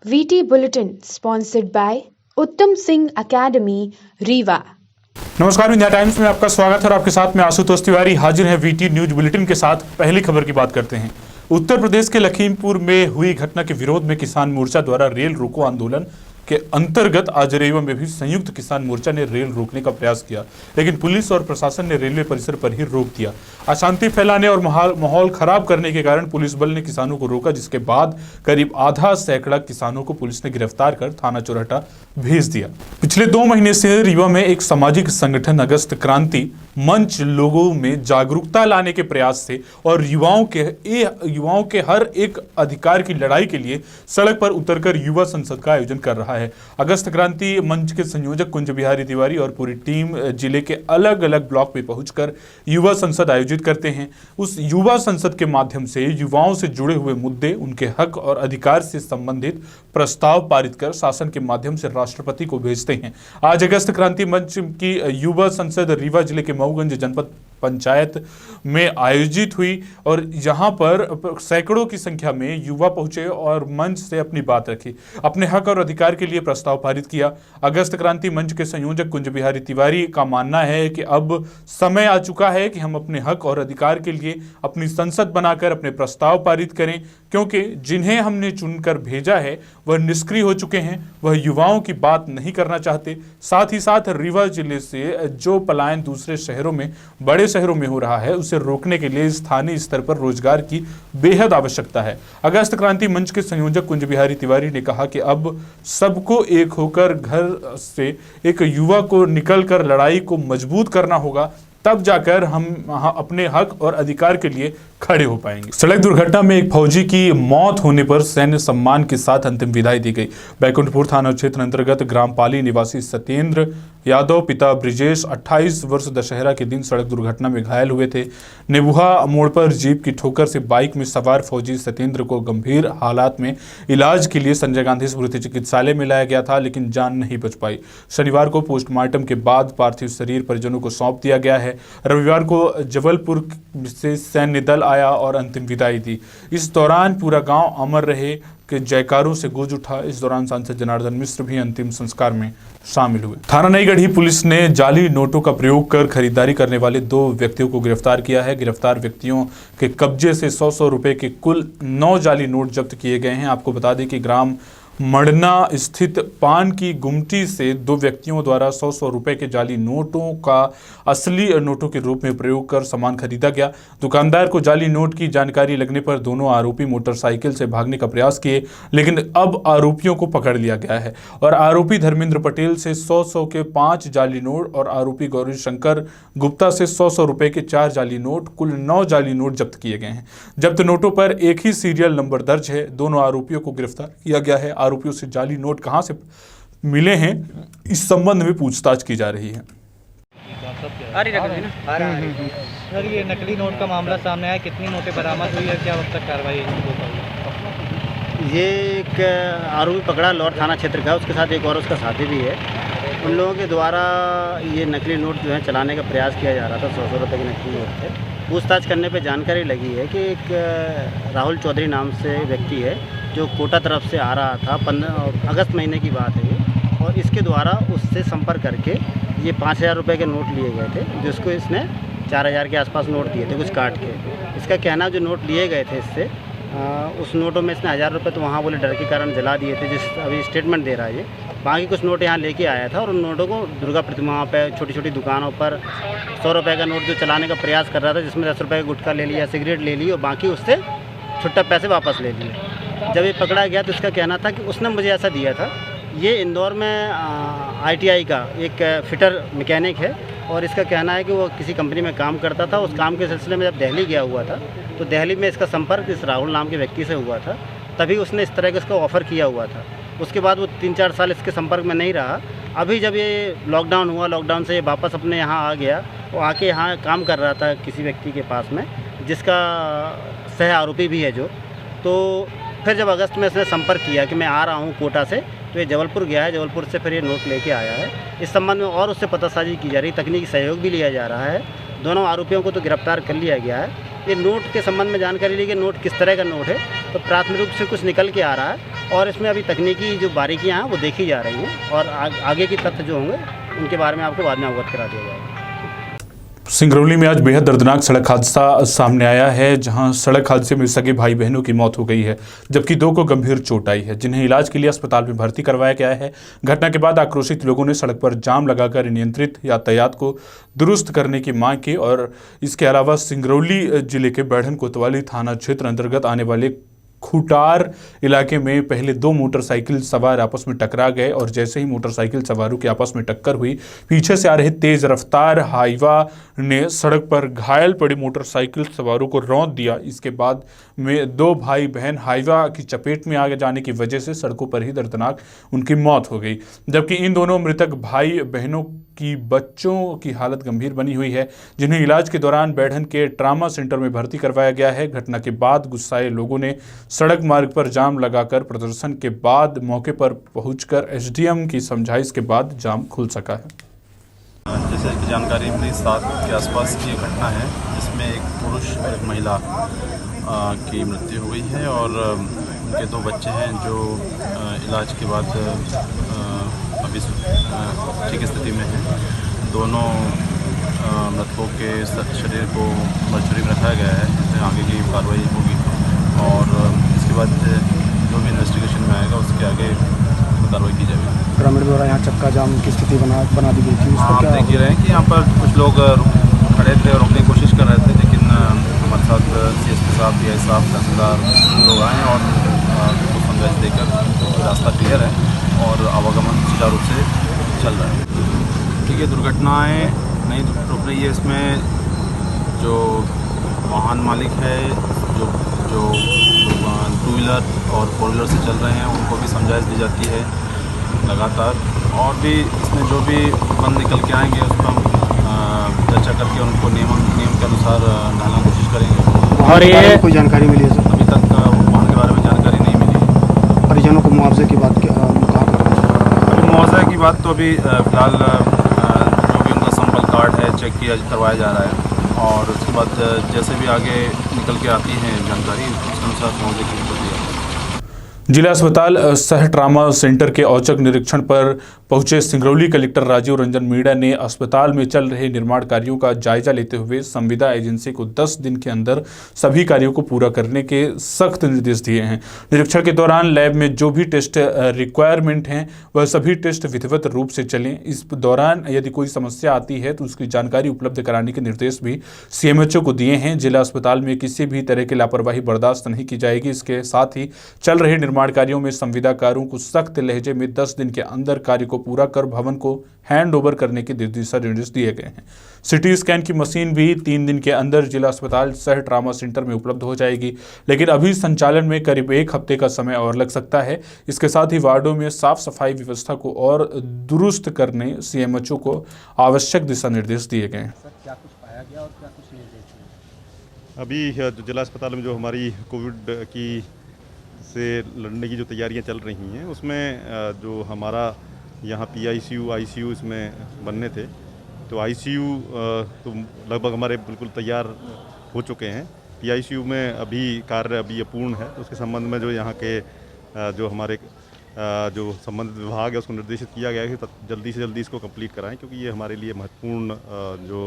VT Bulletin sponsored by उत्तम Singh academy Rewa. नमस्कार, India times में आपका स्वागत है और आपके साथ में आशुतोष तिवारी हाजिर है VT न्यूज बुलेटिन के साथ। पहली खबर की बात करते हैं। उत्तर प्रदेश के लखीमपुर में हुई घटना के विरोध में किसान मोर्चा द्वारा रेल रोको आंदोलन के अंतर्गत आज रीवा में भी संयुक्त किसान मोर्चा ने रेल रोकने का प्रयास किया, लेकिन पुलिस और प्रशासन ने रेलवे परिसर पर ही रोक दिया। अशांति फैलाने और माहौल खराब करने के कारण पुलिस बल ने किसानों को रोका, जिसके बाद करीब आधा सैकड़ा किसानों को पुलिस ने गिरफ्तार कर थाना चौराहा भेज दिया। पिछले 2 महीने से रीवा में एक सामाजिक संगठन अगस्त क्रांति मंच लोगों में जागरूकता लाने के प्रयास से और युवाओं के हर एक अधिकार की लड़ाई के लिए सड़क पर उतरकर युवा संसद का आयोजन कर रहा है। अगस्त क्रांति मंच के संयोजक कुंज बिहारी तिवारी और पूरी टीम जिले के अलग अलग ब्लॉक में पहुंचकर युवा संसद आयोजित करते हैं। उस युवा संसद के माध्यम से युवाओं से जुड़े हुए मुद्दे, उनके हक और अधिकार से संबंधित प्रस्ताव पारित कर शासन के माध्यम से राष्ट्रपति को भेजते हैं। आज अगस्त क्रांति मंच की युवा संसद रीवा जिले के मऊगंज जनपद पंचायत में आयोजित हुई और यहाँ पर सैकड़ों की संख्या में युवा पहुंचे और मंच से अपनी बात रखी, अपने हक और अधिकार के लिए प्रस्ताव पारित किया। अगस्त क्रांति मंच के संयोजक कुंज बिहारी तिवारी का मानना है कि अब समय आ चुका है कि हम अपने हक और अधिकार के लिए अपनी संसद बनाकर अपने प्रस्ताव पारित करें, क्योंकि जिन्हें हमने चुनकर भेजा है वह निष्क्रिय हो चुके हैं, वह युवाओं की बात नहीं करना चाहते। साथ ही साथ रीवा जिले से जो पलायन दूसरे शहरों में, बड़े शहरों में हो रहा है, उसे रोकने के लिए स्थानीय स्तर पर रोजगार की बेहद आवश्यकता है। अगस्त क्रांति मंच के संयोजक कुंज बिहारी तिवारी ने कहा कि अब सबको एक होकर घर से एक युवा को निकलकर लड़ाई को मजबूत करना होगा, तब जाकर हम अपने हक और अधिकार के लिए खड़े हो पाएंगे। सड़क दुर्घटना में एक फौजी की मौत होने पर सैन्य सम्मान के साथ अंतिम विदाई दी गई। बैकुंठपुर थाना क्षेत्र अंतर्गत ग्राम पाली निवासी सत्येंद्र यादव पिता ब्रिजेश 28 वर्ष दशहरा के दिन सड़क दुर्घटना में घायल हुए थे। नेबुहा मोड़ पर जीप की ठोकर से बाइक में सवार फौजी सत्येंद्र को गंभीर हालात में इलाज के लिए संजय गांधी स्मृति चिकित्सालय में लाया गया था, लेकिन जान नहीं बच पाई। शनिवार को पोस्टमार्टम के बाद पार्थिव शरीर परिजनों को सौंप दिया गया है। रविवार को जबलपुर से सैन्य दल आया और अंतिम विदाई दी। इस दौरान पूरा गांव अमर रहे के जयकारों से गूंज उठा। इस दौरान सांसद जनार्दन मिश्र भी अंतिम संस्कार में शामिल हुए। थाना नई गढ़ी पुलिस ने जाली नोटों का प्रयोग कर खरीदारी करने वाले 2 व्यक्तियों को गिरफ्तार किया है। गिरफ्तार व्यक्तियों के कब्जे से 100 रुपए के कुल 9 जाली नोट जब्त किए गए हैं। आपको बता दें कि ग्राम मड़ना स्थित पान की गुमटी से 2 व्यक्तियों द्वारा 100 रुपए के जाली नोटों का असली नोटों के रूप में प्रयोग कर सामान खरीदा गया। दुकानदार को जाली नोट की जानकारी लगने पर दोनों आरोपी मोटरसाइकिल से भागने का प्रयास किए, लेकिन अब आरोपियों को पकड़ लिया गया है और आरोपी धर्मेंद्र पटेल से 100 के 5 जाली नोट और आरोपी गौरी शंकर गुप्ता से 100 रुपए के 4 जाली नोट, कुल 9 जाली नोट जब्त किए गए हैं। जब्त नोटों पर एक ही सीरियल नंबर दर्ज है। दोनों आरोपियों को गिरफ्तार किया गया है। आरोपियों से जाली नोट कहां से मिले हैं, इस संबंध में पूछताछ की जा रही है। सर, ये नकली नोट का मामला सामने आया, कितनी नोटें बरामद हुई है, क्या अब तक कार्रवाई है? ये एक आरोपी पकड़ा लौर थाना क्षेत्र का, उसके साथ एक और उसका साथी भी है। उन लोगों के द्वारा ये नकली नोट जो है चलाने का प्रयास किया जा रहा था। 100 रुपये के नकली नोट थे। पूछताछ करने पे जानकारी लगी है कि एक राहुल चौधरी नाम से व्यक्ति है जो कोटा तरफ से आ रहा था। 15 अगस्त महीने की बात है ये, और इसके द्वारा उससे संपर्क करके ये 5000 रुपये के नोट लिए गए थे, जिसको इसने 4000 के आसपास नोट दिए थे कुछ काट के। इसका कहना जो नोट लिए गए थे इससे, उस नोटों में इसने 1000 रुपये तो वहाँ बोले डर के कारण जला दिए थे, जिस अभी स्टेटमेंट दे रहा है ये। बाकी कुछ नोट यहाँ लेके आया था और उन नोटों को दुर्गा प्रतिमाओं पे, छोटी छोटी दुकानों पर 100 रुपये का नोट जो चलाने का प्रयास कर रहा था, जिसमें 10 रुपये का गुटखा ले लिया, सिगरेट ले ली और बाकी उससे छुट्टा पैसे वापस ले लिए। जब ये पकड़ा गया तो इसका कहना था कि उसने मुझे ऐसा दिया था। ये इंदौर में ITI का एक फिटर मैकेनिक है और इसका कहना है कि वो किसी कंपनी में काम करता था। उस काम के सिलसिले में जब दिल्ली गया हुआ था तो दिल्ली में इसका संपर्क इस राहुल नाम के व्यक्ति से हुआ था, तभी उसने इस तरह का इसका ऑफ़र किया हुआ था। उसके बाद वो 3-4 साल इसके संपर्क में नहीं रहा। अभी जब ये लॉकडाउन हुआ, लॉकडाउन से ये वापस अपने यहाँ आ गया। वो आके यहाँ काम कर रहा था किसी व्यक्ति के पास में, जिसका सह आरोपी भी है जो। तो फिर जब अगस्त में इसने संपर्क किया कि मैं आ रहा हूँ कोटा से, तो ये जबलपुर गया है। जबलपुर से फिर ये नोट लेके आया है। इस संबंध में और उससे पतासाजी की जा रही, तकनीकी सहयोग भी लिया जा रहा है। दोनों आरोपियों को तो गिरफ्तार कर लिया गया है। ये नोट के संबंध में जानकारी ली कि नोट किस तरह का नोट है, तो प्राथमिक रूप से कुछ निकल के आ रहा है और इसमें अभी तकनीकी जो बारीकियां हैं वो देखी जा रही हैं और आगे के तथ्य जो होंगे उनके बारे में आपको बाद में अवगत करा दिया जाएगा। सिंगरौली में आज बेहद दर्दनाक सड़क हादसा सामने आया है, जहां सड़क हादसे में सगे भाई बहनों की मौत हो गई है, जबकि 2 को गंभीर चोट आई है, जिन्हें इलाज के लिए अस्पताल में भर्ती करवाया गया है। घटना के बाद आक्रोशित लोगों ने सड़क पर जाम लगाकर नियंत्रित यातायात को दुरुस्त करने की मांग की और इसके अलावा सिंगरौली जिले के बैढ़न कोतवाली थाना क्षेत्र अंतर्गत आने वाले खूटार इलाके में पहले 2 मोटरसाइकिल सवार आपस में टकरा गए और जैसे ही मोटरसाइकिल सवारों की आपस में टक्कर हुई, पीछे से आ रहे तेज रफ्तार हाईवा ने सड़क पर घायल पड़ी मोटरसाइकिल सवारों को रौंद दिया। इसके बाद में 2 भाई बहन हाईवा की चपेट में आगे जाने की वजह से सड़कों पर ही दर्दनाक उनकी मौत हो गई, जबकि इन दोनों मृतक भाई बहनों की बच्चों की हालत गंभीर बनी हुई है, जिन्हें इलाज के दौरान बैढ़न के ट्रामा सेंटर में भर्ती करवाया गया है। घटना के बाद गुस्साए लोगों ने सड़क मार्ग पर जाम लगाकर प्रदर्शन के बाद मौके पर पहुंचकर एसडीएम की समझाइश के बाद जाम खुल सका है। जैसे कि जानकारी मिली 7 के आसपास की घटना है, जिसमें एक पुरुष और एक महिला की मृत्यु हो गई है और उनके 2 बच्चे हैं जो इलाज के बाद अभी ठीक स्थिति में हैं। दोनों मृतकों के शरीर को मर्चुरी में रखा गया है, जिसमें आगे की कार्रवाई होगी और इसके बाद जो भी इन्वेस्टिगेशन में आएगा उसके आगे कार्रवाई की जाएगी। ग्रामीण द्वारा यहाँ चक्का जाम की स्थिति बना दी गई थी। आप देख ही रहे हैं कि यहाँ पर कुछ लोग खड़े थे और रोकने की कोशिश कर रहे थे, लेकिन हमारे साथ CSP साहब, DI साहब, तहसीलदार लोग आए और उनको समझाइश देकर रास्ता क्लियर है और आवागमन सुचारू रूप से चल रहा है। ठीक है, दुर्घटनाएँ नहीं रुक रही है। इसमें जो वाहन मालिक है, जो 2 व्हीलर और 4 व्हीलर से चल रहे हैं, उनको भी समझाइश दी जाती है लगातार, और भी इसमें जो भी बंद निकल के आएंगे उस पर चर्चा करके उनको नियम के अनुसार ढालने की कोशिश करेंगे। और ये कोई जानकारी मिली है सर? अभी तक वाहन के बारे में जानकारी नहीं मिली। परिजनों को मुआवजे की बात कहाँ कर रहे हैं? अभी मुआवजे की बात तो अभी फिलहाल जो भी उनका सैंपल कार्ड है चेक करवाया जा रहा है और उसके बाद जैसे भी आगे निकल के आती है जानकारी उसके अनुसार मुआवजे की प्रक्रिया। जिला अस्पताल सह ट्रामा सेंटर के औचक निरीक्षण पर पहुंचे सिंगरौली कलेक्टर राजीव रंजन मीणा ने अस्पताल में चल रहे निर्माण कार्यों का जायजा लेते हुए संविदा एजेंसी को 10 दिन के अंदर सभी कार्यों को पूरा करने के सख्त निर्देश दिए हैं। निरीक्षण के दौरान लैब में जो भी टेस्ट रिक्वायरमेंट हैं वह सभी टेस्ट विधिवत रूप से चलें। इस दौरान यदि कोई समस्या आती है तो उसकी जानकारी उपलब्ध कराने के निर्देश भी CMHO को दिए हैं। जिला अस्पताल में किसी भी तरह की लापरवाही बर्दाश्त नहीं की जाएगी। इसके साथ ही चल रहे निर्माण कार्यों में संविदाकारों को सख्त लहजे में 10 दिन के अंदर कार्य को पूरा कर भवन को हैंड ओवर करने के दिशा निर्देश दिए गए हैं। CT स्कैन की मशीन भी 3 दिन के अंदर जिला अस्पताल सह ट्रामा सेंटर में उपलब्ध हो जाएगी, लेकिन अभी संचालन में करीब 1 हफ्ते का समय और लग सकता है। इसके साथ ही वार्डों में साफ सफाई व्यवस्था को और दुरुस्त करने CMHO को आवश्यक दिशा निर्देश दिए गए हैं। क्या कुछ पाया गया और क्या कुछ निर्देश? अभी जो जिला अस्पताल में जो हमारी कोविड की से लड़ने की जो तैयारियां चल रही हैं उसमें जो हमारा यहाँ PICU ICU इसमें बनने थे, तो ICU तो लगभग हमारे बिल्कुल तैयार हो चुके हैं। PICU में अभी कार्य अभी अपूर्ण है, तो उसके संबंध में जो यहाँ के जो हमारे जो संबंधित विभाग है उसको निर्देशित किया गया है कि जल्दी से जल्दी इसको कंप्लीट कराएं, क्योंकि ये हमारे लिए महत्वपूर्ण जो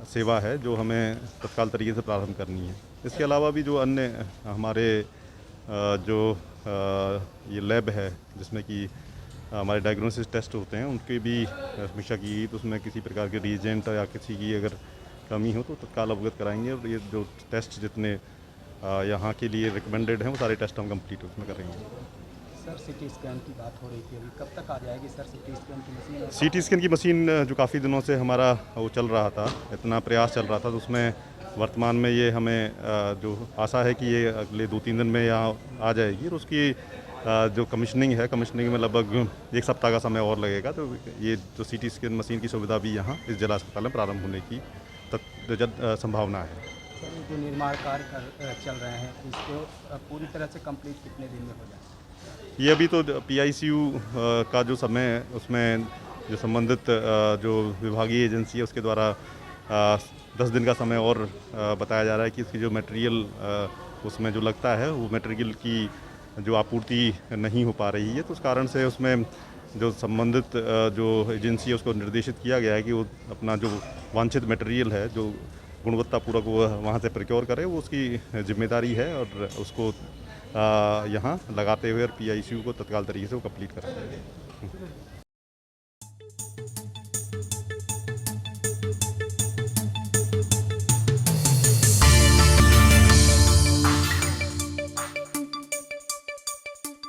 सेवा है जो हमें तत्काल तरीके से प्रारंभ करनी है। इसके अलावा भी जो अन्य हमारे जो ये लैब है जिसमें कि हमारे डायग्नोसिस टेस्ट होते हैं उनकी भी समीक्षा की, तो उसमें किसी प्रकार के रीजेंट या किसी की अगर कमी हो तो तत्काल अवगत कराएंगे और ये जो टेस्ट जितने यहाँ के लिए रिकमेंडेड हैं वो सारे टेस्ट हम कंप्लीट उसमें करेंगे। सर CT स्कैन की बात हो रही थी, अभी कब तक आ जाएगी सर CT स्कैन की मशीन? CT स्कैन की मशीन जो काफ़ी दिनों से हमारा वो चल रहा था, इतना प्रयास चल रहा था, तो उसमें वर्तमान में ये हमें जो आशा है कि ये अगले 2-3 दिन में यहाँ आ जाएगी और उसकी जो कमीशनिंग में लगभग 1 सप्ताह का समय और लगेगा। तो ये जो CT स्कैन मशीन की सुविधा भी यहाँ इस जिला अस्पताल में प्रारंभ होने की संभावना है। सर जो निर्माण कार्य चल रहे हैं इसको पूरी तरह से कंप्लीट कितने दिन में हो जाए? ये अभी तो PICU का जो समय है उसमें जो संबंधित जो विभागीय एजेंसी है उसके द्वारा 10 दिन का समय और बताया जा रहा है कि इसकी जो मटेरियल उसमें जो लगता है वो मटेरियल की जो आपूर्ति नहीं हो पा रही है, तो उस कारण से उसमें जो संबंधित जो एजेंसी है उसको निर्देशित किया गया है कि वो अपना जो वांछित मटेरियल है, जो गुणवत्तापूर्वक वो वहाँ से प्रोक्योर करे, वो उसकी जिम्मेदारी है और उसको यहाँ लगाते हुए और PICU को तत्काल तरीके से वो कंप्लीट कराते हैं।